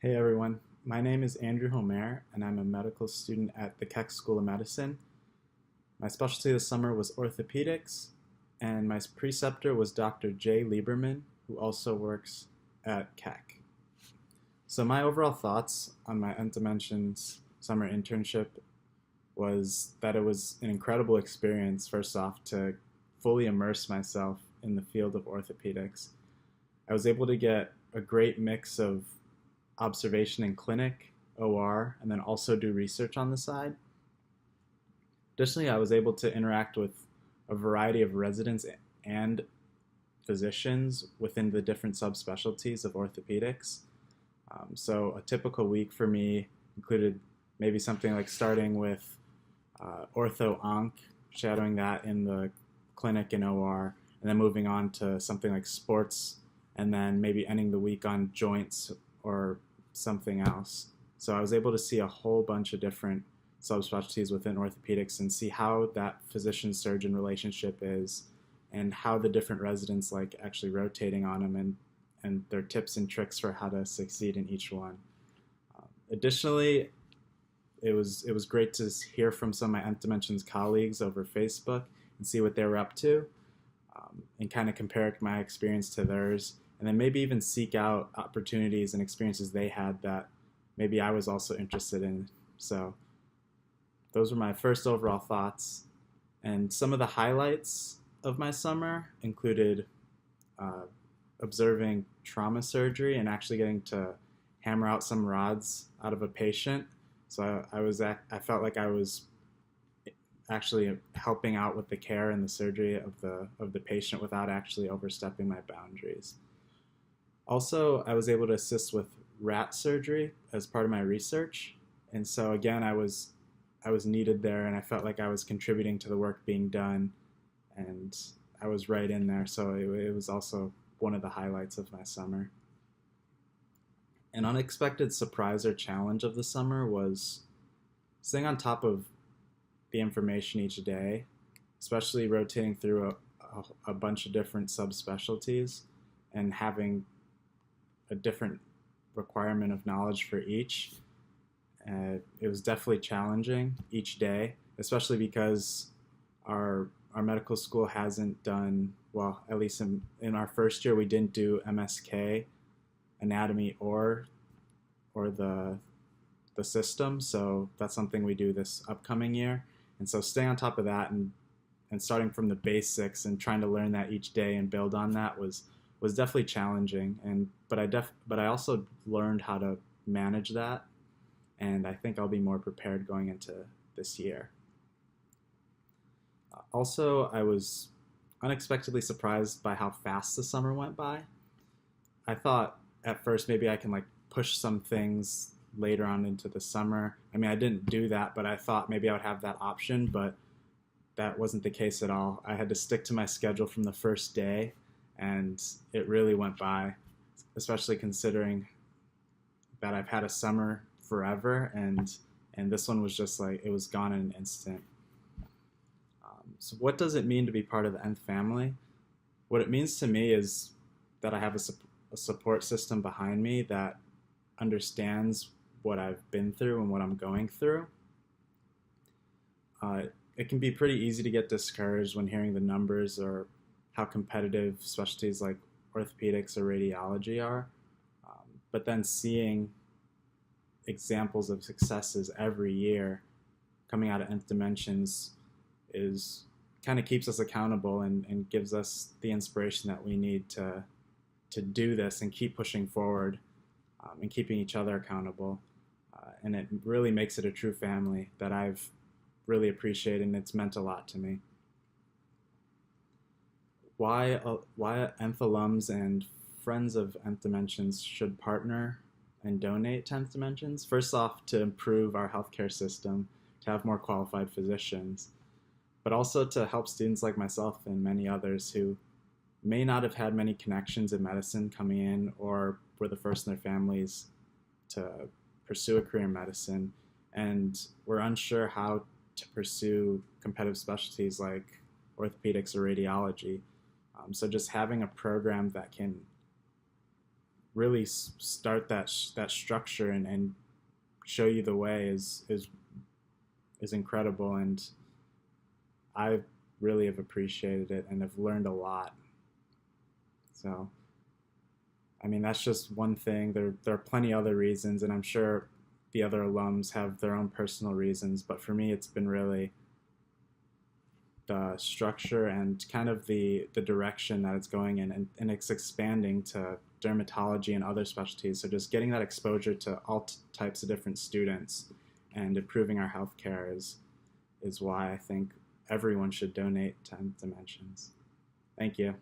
Hey everyone, my name is Andrew Homere, and I'm a medical student at the Keck School of Medicine. My specialty this summer was orthopedics, and my preceptor was Dr. Jay Lieberman, who also works at Keck. So my overall thoughts on my Undimensions summer internship was that it was an incredible experience, first off, to fully immerse myself in the field of orthopedics. I was able to get a great mix of observation in clinic, OR, and then also do research on the side. Additionally, I was able to interact with a variety of residents and physicians within the different subspecialties of orthopedics. So a typical week for me included maybe something like starting with ortho-onc, shadowing that in the clinic and OR, and then moving on to something like sports, and then maybe ending the week on joints or something else. So I was able to see a whole bunch of different subspecialties within orthopedics and see how that physician-surgeon relationship is and how the different residents like actually rotating on them and their tips and tricks for how to succeed in each one. Additionally, it was great to hear from some of my Nth Dimensions colleagues over Facebook and see what they were up to, and kind of compare my experience to theirs, and then maybe even seek out opportunities and experiences they had that maybe I was also interested in. So those were my first overall thoughts. And some of the highlights of my summer included uh, observing trauma surgery and actually getting to hammer out some rods out of a patient. So I felt like I was actually helping out with the care and the surgery of the patient without actually overstepping my boundaries. Also, I was able to assist with rat surgery as part of my research, and so again, I was needed there, and I felt like I was contributing to the work being done, and I was right in there. So it was also one of the highlights of my summer. An unexpected surprise or challenge of the summer was staying on top of the information each day, especially rotating through a bunch of different subspecialties and having a different requirement of knowledge for each. It was definitely challenging each day, especially because our medical school hasn't done well. At least in our first year, we didn't do MSK, anatomy, or the system. So that's something we do this upcoming year. And so staying on top of that and starting from the basics and trying to learn that each day and build on that was definitely challenging. But I also learned how to manage that, and I think I'll be more prepared going into this year. Also, I was unexpectedly surprised by how fast the summer went by. I thought at first maybe I can like push some things later on into the summer. I mean, I didn't do that, but I thought maybe I would have that option, but that wasn't the case at all. I had to stick to my schedule from the first day, and it really went by, especially considering that I've had a summer forever, and this one was just like it was gone in an instant. So what does it mean to be part of the Nth family? What it means to me is that I have a support system behind me that understands what I've been through and what I'm going through. It can be pretty easy to get discouraged when hearing the numbers or how competitive specialties like orthopedics or radiology are. But then seeing examples of successes every year coming out of Nth Dimensions is kind of keeps us accountable and gives us the inspiration that we need to do this and keep pushing forward, and keeping each other accountable. And it really makes it a true family that I've really appreciated, and it's meant a lot to me. Why Nth alums and friends of Nth Dimensions should partner and donate to Nth Dimensions? First off, to improve our healthcare system, to have more qualified physicians, but also to help students like myself and many others who may not have had many connections in medicine coming in, or were the first in their families to pursue a career in medicine and were unsure how to pursue competitive specialties like orthopedics or radiology. So just having a program that can really start that structure and show you the way is incredible, and I really have appreciated it and have learned a lot. So, I mean, that's just one thing. There are plenty other reasons, and I'm sure the other alums have their own personal reasons. But for me, it's been really the structure and kind of the direction that it's going in, and it's expanding to dermatology and other specialties. So just getting that exposure to all types of different students and improving our healthcare is why I think everyone should donate to Dimensions. Thank you.